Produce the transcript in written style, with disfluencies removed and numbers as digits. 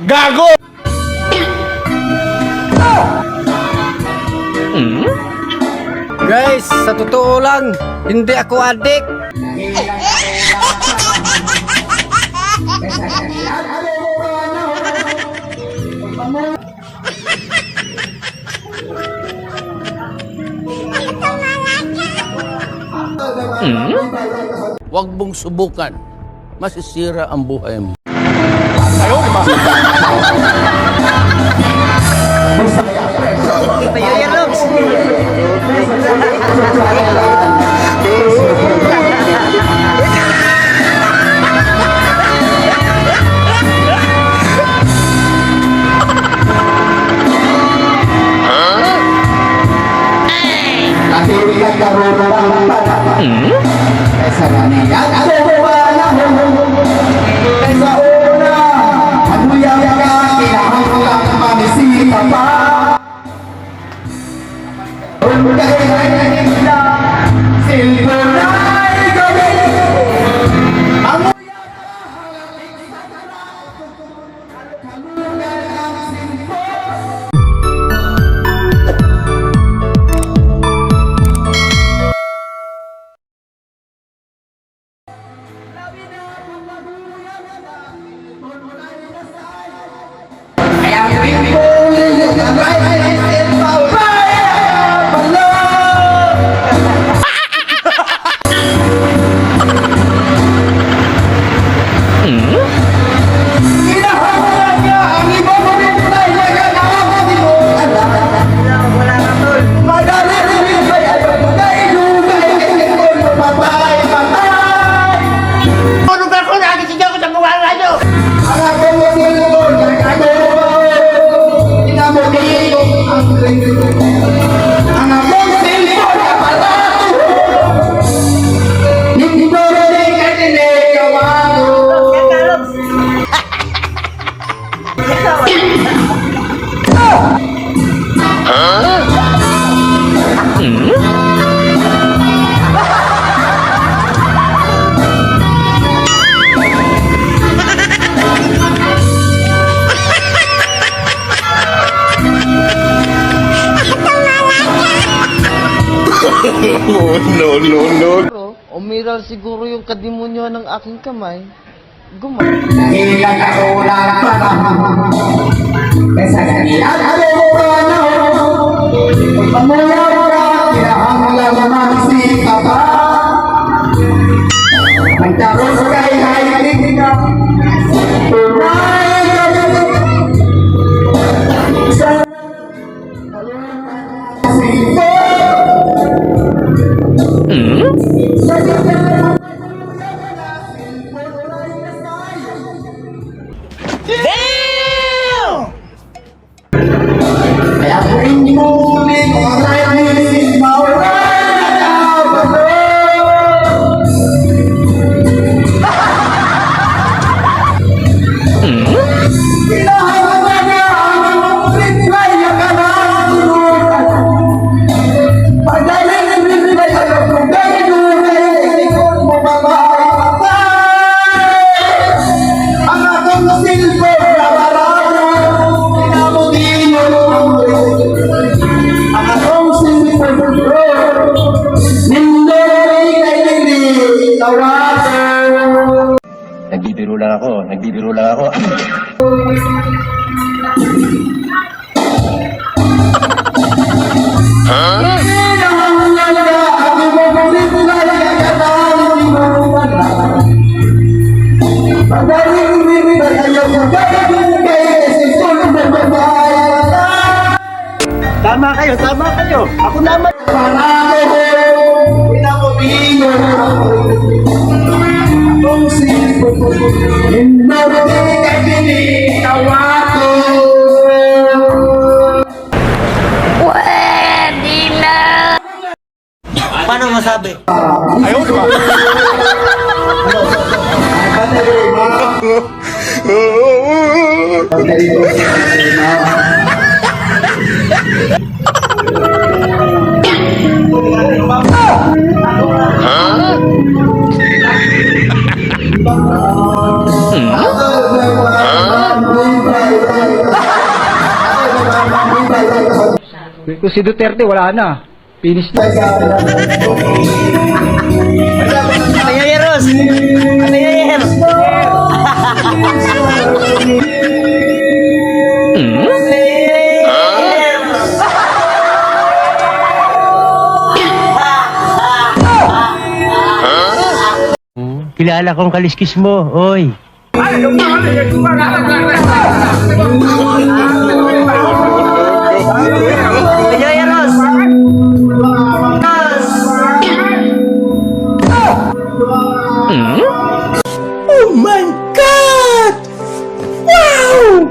Gago! Guys, sa totoo lang, hindi ako adik. Huwag mong subukan. Masisira ang buhay mo. Ayaw, di ba? No. Umiral siguro yung kadimonyo ng aking kamay. Gumay. Nahilang ako lang panahon. Kesa ganyan, ano mo ka na? Pamuyaw ka, kinahanglan naman si Papa. Magkaroon kay hailing ka. Tunay ka sa sito. Kaya kung hindi mo muli kung ang rayang mawala na bato. Kinahangan na ang rinlay ang kanang tulutan. Pagdaling ng rinlay ang kugay nulay, ikot mo babae patay. Ang akong silver na barano, pinamugin mo ang ang akong silver bro, nindoy kay Lili, tawagan. Nagbibiro lang ako. Tama kayo. Ako naman. Akong silpo, hindi ka ginitawa ko. Paano masabi? Ayaw, di ba? Huh? Kung si Duterte, wala na. Finish na. Payayeros! Payayeros! Kilala kong kaliskis mo, oy. Payayeros! Oh my God! Wow!